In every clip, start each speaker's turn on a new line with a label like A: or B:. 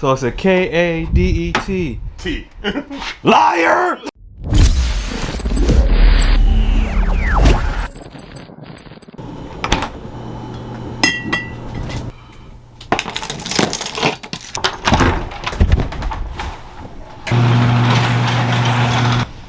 A: So it's a KADET.
B: T.
A: Liar!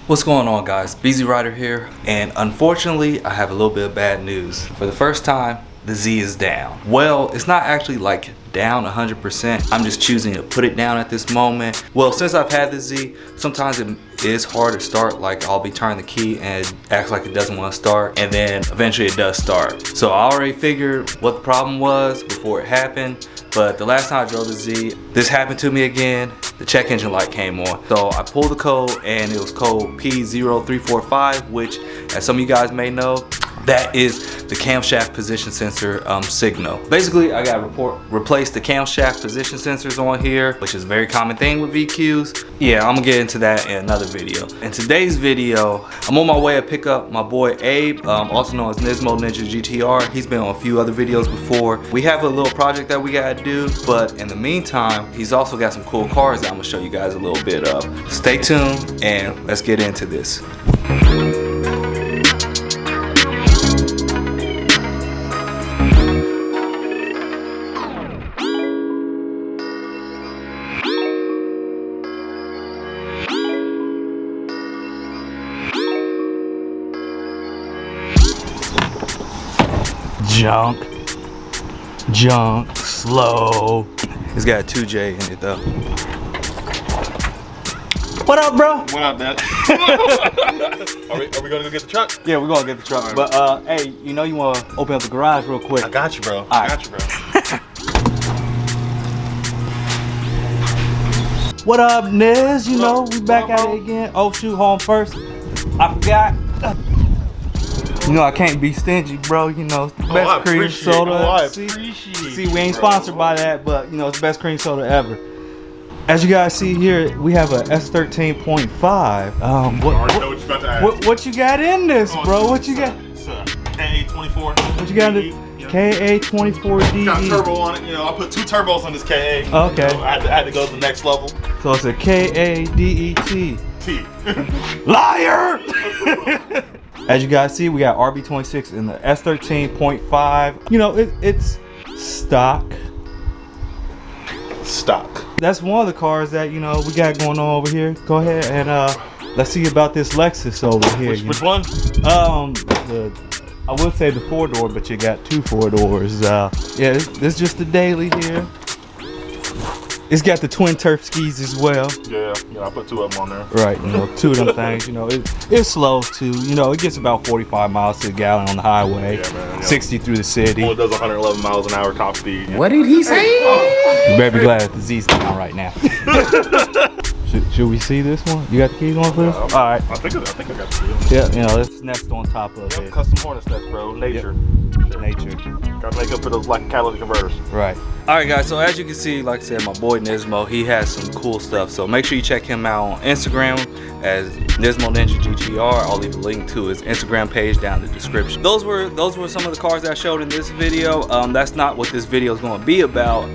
A: What's going on, guys? BZ Rider here, and unfortunately I have a little bit of bad news. For the first time, the Z is down. Well, it's not actually like down 100%. I'm just choosing to put it down at this moment. Well, since I've had the Z, sometimes it is hard to start. Like I'll be turning the key and it acts like it doesn't want to start, and then eventually it does start. So I already figured what the problem was before it happened. But the last time I drove the Z, this happened to me again. The check engine light came on. So I pulled the code and it was code P0345, which, as some of you guys may know, that is the camshaft position sensor signal. Basically, I got to replace the camshaft position sensors on here, which is a very common thing with VQs. Yeah, I'm gonna get into that in another video. In today's video, I'm on my way to pick up my boy Abe, also known as Nismo Ninja GTR. He's been on a few other videos before. We have a little project that we gotta do, but in the meantime, he's also got some cool cars that I'm gonna show you guys a little bit of. Stay tuned and let's get into this. Junk, slow. It's got a 2J in it though. What up, bro?
B: What up, man? Are we gonna go get the truck?
A: Yeah, we're gonna get the truck. Right. But hey, you know you wanna open up the garage real quick?
B: I got you, bro.
A: All
B: I
A: right.
B: got you, bro.
A: What up, Niz? You know, we back at it again. Oh shoot, home first. I forgot. You know I can't be stingy, bro. You know, it's the best cream soda. See, we ain't sponsored by that, but you know, it's the best cream soda ever. As you guys see here, we have a S13.5. What you got in this, bro? What you got?
B: It's a KA24.
A: What you got in KA24DE?
B: Got turbo on it. You know, I put 2 turbos on this KA.
A: Okay.
B: So I had to go to the next level.
A: So it's a KADET.
B: T.
A: Liar! As you guys see, we got RB26 in the S13.5. You know, it's stock. That's one of the cars that, you know, we got going on over here. Go ahead and let's see about this Lexus over here.
B: Which one?
A: I would say the 4-door, but you got 2 4-doors. Yeah, this is just the daily here. It's got the twin turf skis as well.
B: Yeah, I put 2 of them on there.
A: Right, you know, 2 of them things. You know, it slows too. You know, it gets about 45 miles to the gallon on the highway. Yeah, man, 60 through the city.
B: Only does 111 miles an hour top speed.
C: What did he say?
A: You better be glad that the Z's down right now. Should we see this one? You got the keys on for this? All right.
B: I think I got the keys.
A: Yeah, you know, it's next on top of it.
B: Custom harness nest, bro. Nature.
A: Yep. Nature.
B: Gotta make up for those like catalytic converters.
A: Right. All right, guys. So as you can see, like I said, my boy Nismo, he has some cool stuff. So make sure you check him out on Instagram as Nismo Ninja GTR. I'll leave a link to his Instagram page down in the description. Those were some of the cars that I showed in this video. That's not what this video is going to be about.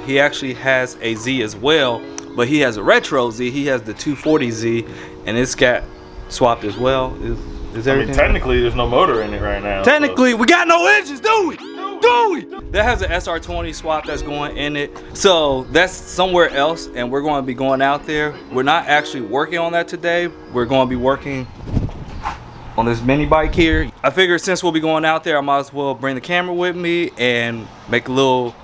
A: He actually has a Z as well, but he has a retro Z. He has the 240Z, and it's got swapped as well. Is everything?
B: I mean, technically, there's no motor in it right now.
A: Technically, we got no engines, do we? That has an SR20 swap that's going in it. So that's somewhere else, and we're going to be going out there. We're not actually working on that today. We're going to be working on this mini bike here. I figured since we'll be going out there, I might as well bring the camera with me and make a little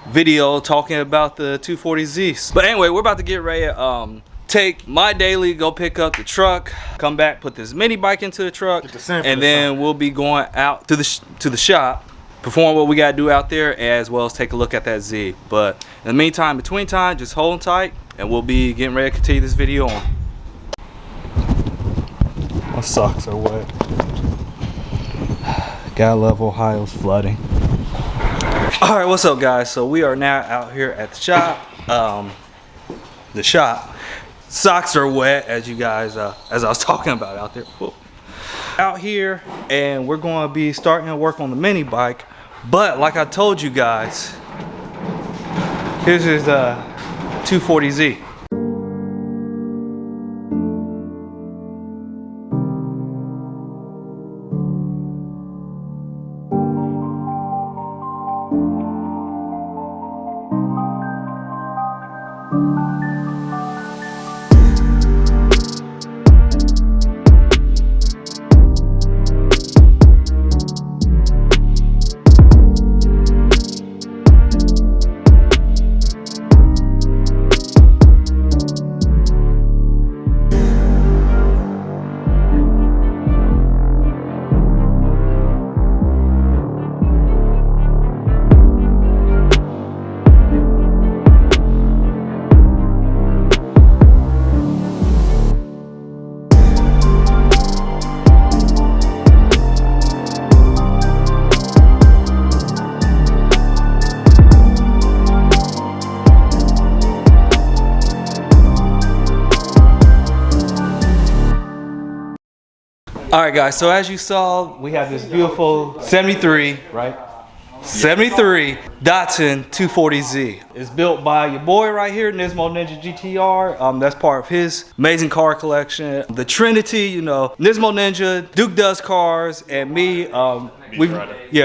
A: video talking about the 240Zs. But anyway, we're about to get ready to take my daily, go pick up the truck, come back, put this mini bike into the truck, and then we'll be going out to the shop, perform what we gotta do out there, as well as take a look at that Z. But in the meantime, between time, just hold tight, and we'll be getting ready to continue this video on. My socks are wet. Gotta love Ohio's flooding. All right, what's up, guys? So we are now out here at the shop. Socks are wet, as you guys, as I was talking about out there. Whoa. Out here, and we're going to be starting to work on the mini bike. But like I told you guys, here's his 240Z. All right, guys, so as you saw, we have this beautiful 73, right? 73 Datsun 240Z. It's built by your boy right here, Nismo Ninja GTR. That's part of his amazing car collection. The Trinity, you know, Nismo Ninja, ChrisDoesCars, and me.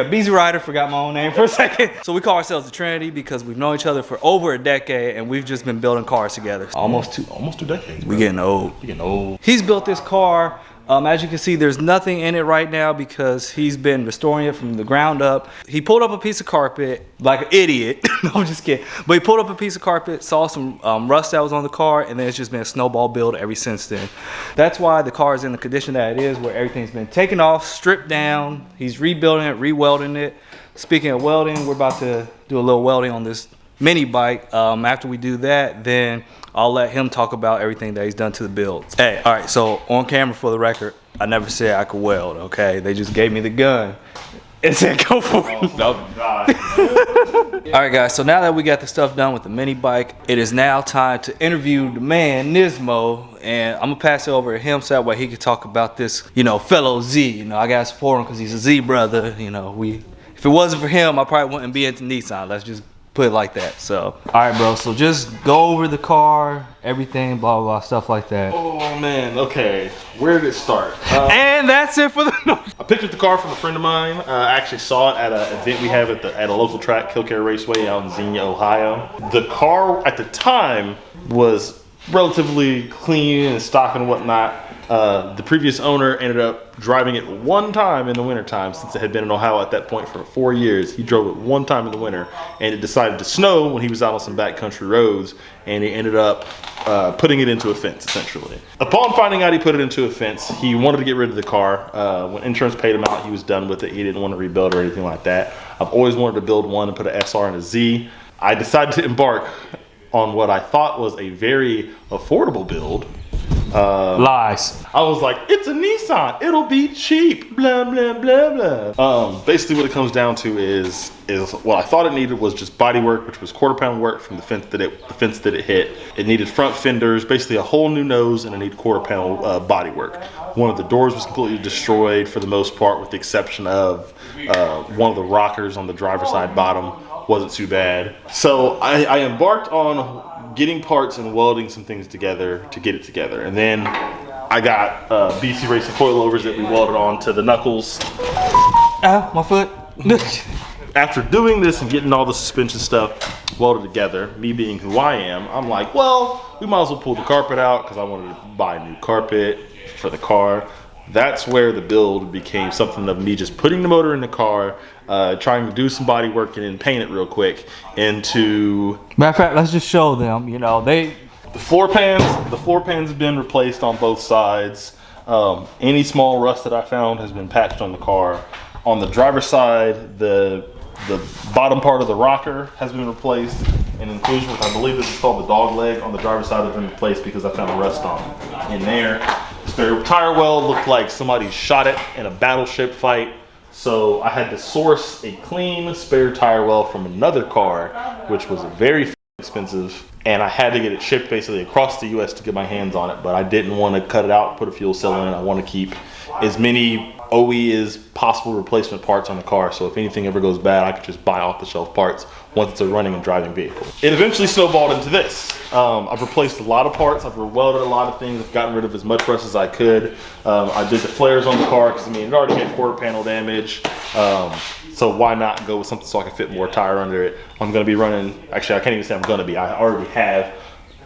A: Beezy Rider, forgot my own name for a second. So we call ourselves the Trinity because we've known each other for over a decade and we've just been building cars together. Almost two decades. We getting old. We getting old. He's built this car. As you can see, there's nothing in it right now because he's been restoring it from the ground up. He pulled up a piece of carpet like an idiot. No, I'm just kidding. But he pulled up a piece of carpet, saw some rust that was on the car, and then it's just been a snowball build ever since then. That's why the car is in the condition that it is, where everything's been taken off, stripped down. He's rebuilding it, re-welding it. Speaking of welding, we're about to do a little welding on this mini bike. After we do that, then I'll let him talk about everything that he's done to the build. Hey, all right, so on camera for the record, I never said I could weld, okay? They just gave me the gun and said go for it. All right, guys, so now that we got the stuff done with the mini bike, it is now time to interview the man, Nismo, and I'm gonna pass it over to him so that way he can talk about this, you know, fellow Z. You know, I gotta support him because he's a Z brother. You know, if it wasn't for him, I probably wouldn't be into Nissan. Let's just put it like that. So all right, bro, so just go over the car, everything, blah blah, stuff like that.
B: Oh man, okay, where did it start?
A: And that's it for the
B: I picked up the car from a friend of mine. I actually saw it at an event we have at a local track, Killcare Raceway out in Xenia, Ohio. The car at the time was relatively clean and stock and whatnot. The previous owner ended up driving it one time in the wintertime, since it had been in Ohio at that point for 4 years. He drove it one time in the winter, and it decided to snow when he was out on some backcountry roads, and he ended up putting it into a fence, essentially. Upon finding out he put it into a fence, he wanted to get rid of the car. When insurance paid him out, he was done with it. He didn't want to rebuild or anything like that. I've always wanted to build one and put an SR and a Z. I decided to embark on what I thought was a very affordable build.
A: Lies.
B: I was like, it's a Nissan, it'll be cheap, blah blah blah blah. Basically what it comes down to is what I thought it needed was just body work, which was quarter-pound work from the fence that it hit. It needed front fenders, basically a whole new nose, and it needed quarter-pound body work. One of the doors was completely destroyed for the most part, with the exception of one of the rockers on the driver's side bottom wasn't too bad. So I embarked on getting parts and welding some things together to get it together. And then I got BC Racing coilovers that we welded on to the knuckles.
A: Ow, my foot.
B: After doing this and getting all the suspension stuff welded together, me being who I am, I'm like, well, we might as well pull the carpet out because I wanted to buy new carpet for the car. That's where the build became something of me just putting the motor in the car, trying to do some body work and then paint it real quick into...
A: Matter of fact, let's just show them, you know, the
B: floor pans have been replaced on both sides. Any small rust that I found has been patched on the car. On the driver's side, the bottom part of the rocker has been replaced, and inclusion, which I believe this is called the dog leg, on the driver's side has been replaced because I found rust on in there. Spare tire well looked like somebody shot it in a battleship fight, so I had to source a clean spare tire well from another car, which was a very expensive, and I had to get it shipped basically across the US to get my hands on it, but I didn't want to cut it out, put a fuel cell in it. I want to keep as many OE as possible replacement parts on the car, so if anything ever goes bad, I could just buy off the shelf parts once it's a running and driving vehicle. It eventually snowballed into this. I've replaced a lot of parts, I've welded a lot of things, I've gotten rid of as much rust as I could. I did the flares on the car because I mean it already had quarter panel damage. So why not go with something so I can fit more tire under it? I'm gonna be running, actually I can't even say I'm gonna be, I already have,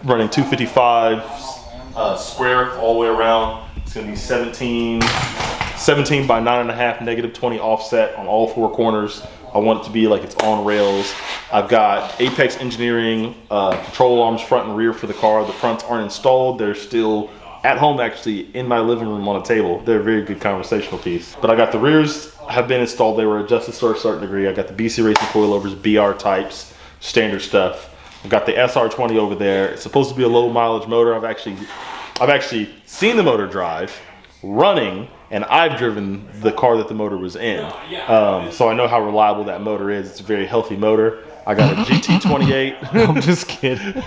B: running 255 square all the way around. It's gonna be 17 by 9.5, negative 20 offset on all four corners. I want it to be like it's on rails. I've got Apex Engineering control arms front and rear for the car. The fronts aren't installed, they're still at home actually in my living room on a table. They're a very good conversational piece. But I got the rears have been installed. They were adjusted to a certain degree. I got the BC Racing coilovers, BR types, standard stuff. I've got the SR20 over there. It's supposed to be a low mileage motor. I've actually seen the motor drive, running, and I've driven the car that the motor was in. So I know how reliable that motor is. It's a very healthy motor. I got a GT28.
A: I'm just kidding.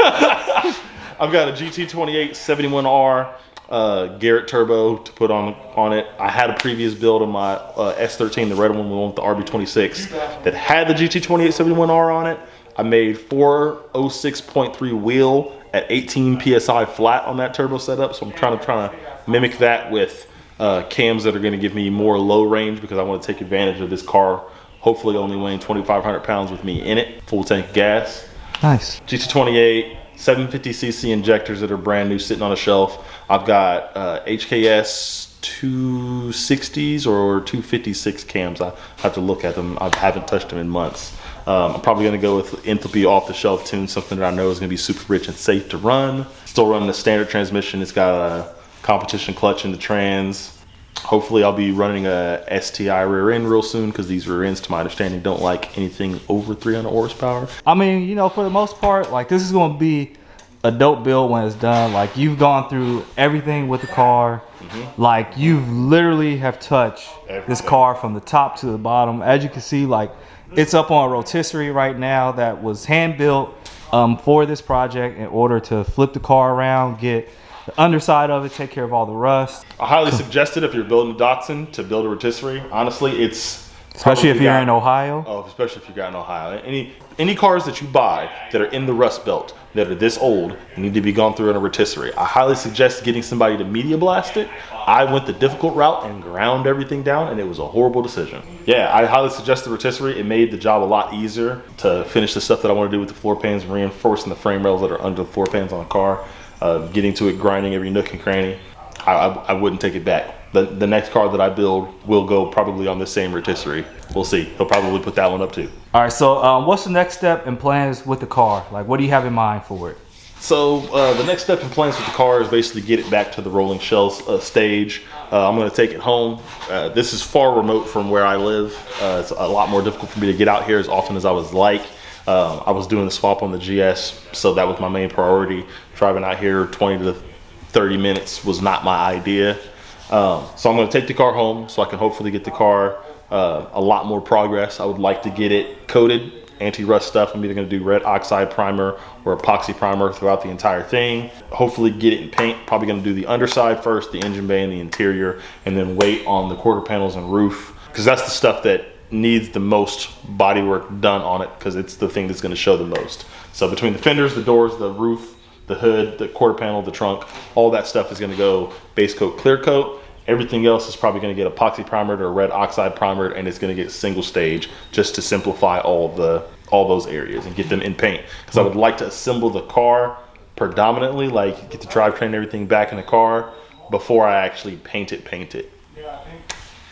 B: I've got a GT28 71R Garrett turbo to put on it. I had a previous build on my S13, the red one, the one with the RB26, that had the GT28 71R on it. I made 406.3 wheel at 18 PSI flat on that turbo setup. So I'm trying to mimic that with cams that are going to give me more low range because I want to take advantage of this car, hopefully only weighing 2,500 pounds with me in it, full tank of gas.
A: Nice.
B: GT28, 750cc injectors that are brand new sitting on a shelf. I've got HKS 260s or 256 cams. I have to look at them. I haven't touched them in months. I'm probably going to go with Enthalpy off the shelf tune, something that I know is going to be super rich and safe to run. Still running the standard transmission. It's got a competition clutch in the trans. Hopefully I'll be running a STI rear end real soon because these rear ends, to my understanding, don't like anything over 300 horsepower.
A: I mean, you know, for the most part, like this is going to be a dope build when it's done. Like you've gone through everything with the car. Like you've literally have touched this car from the top to the bottom. As you can see, like it's up on a rotisserie right now that was hand built for this project in order to flip the car around, get the underside of it, take care of all the rust.
B: I highly suggest it if you're building a Datsun to build a rotisserie. Honestly, it's
A: especially if you're in Ohio.
B: Oh, especially if you're in Ohio. Any cars that you buy that are in the rust belt that are this old need to be gone through in a rotisserie. I highly suggest getting somebody to media blast it. I went the difficult route and ground everything down, and it was a horrible decision. Yeah, I highly suggest the rotisserie. It made the job a lot easier to finish the stuff that I want to do with the floor pans, reinforcing the frame rails that are under the floor pans on the car, getting to it, grinding every nook and cranny. I wouldn't take it back. The next car that I build will go probably on the same rotisserie. We'll see. He'll probably put that one up too. All right, so what's the next step and plans with the car? Like, what do you have in mind for it? So the next step and plans with the car is basically get it back to the rolling shells stage. I'm going to take it home. This is far remote from where I live. It's a lot more difficult for me to get out here as often as I was like. I was doing the swap on the GS, so that was my main priority. Driving out here 20 to 30 minutes was not my idea. So I'm going to take the car home so I can hopefully get the car a lot more progress. I would like to get it coated, anti-rust stuff. I'm either going to do red oxide primer or epoxy primer throughout the entire thing. Hopefully get it in paint. Probably going to do the underside first, the engine bay and the interior, and then wait on the quarter panels and roof, because that's the stuff that needs the most body work done on it, because it's the thing that's going to show the most. So between the fenders, the doors, the roof, the hood, the quarter panel, the trunk, all that stuff is going to go base coat, clear coat. Everything else is probably going to get epoxy primered or red oxide primered, and it's going to get single stage just to simplify all those areas and get them in paint. Because I would like to assemble the car predominantly, like get the drivetrain and everything back in the car before I actually paint it.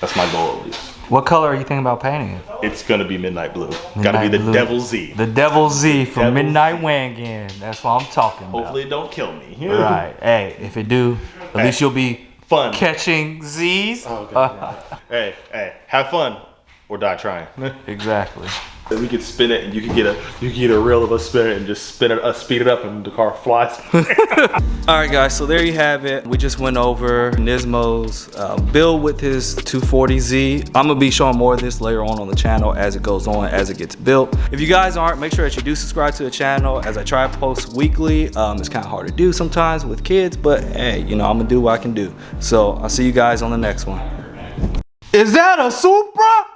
B: That's my goal at least.
A: What color are you thinking about painting it?
B: It's going to be midnight blue. Got to be the Devil Z.
A: The Devil Z from Midnight Wagon. That's what I'm talking about.
B: Hopefully it don't kill me.
A: Right. Hey, if it do, at least you'll be
B: fun
A: catching Z's.
B: Oh, hey, have fun or die trying.
A: Exactly.
B: We could spin it, and you could get a reel of us spin it and just speed it up, and the car flies.
A: All right, guys. So there you have it. We just went over Nismo's build with his 240Z. I'm gonna be showing more of this later on the channel as it goes on, as it gets built. If you guys aren't, make sure that you do subscribe to the channel, as I try to post weekly. It's kind of hard to do sometimes with kids, but hey, you know, I'm gonna do what I can do. So I'll see you guys on the next one. Is that a Supra?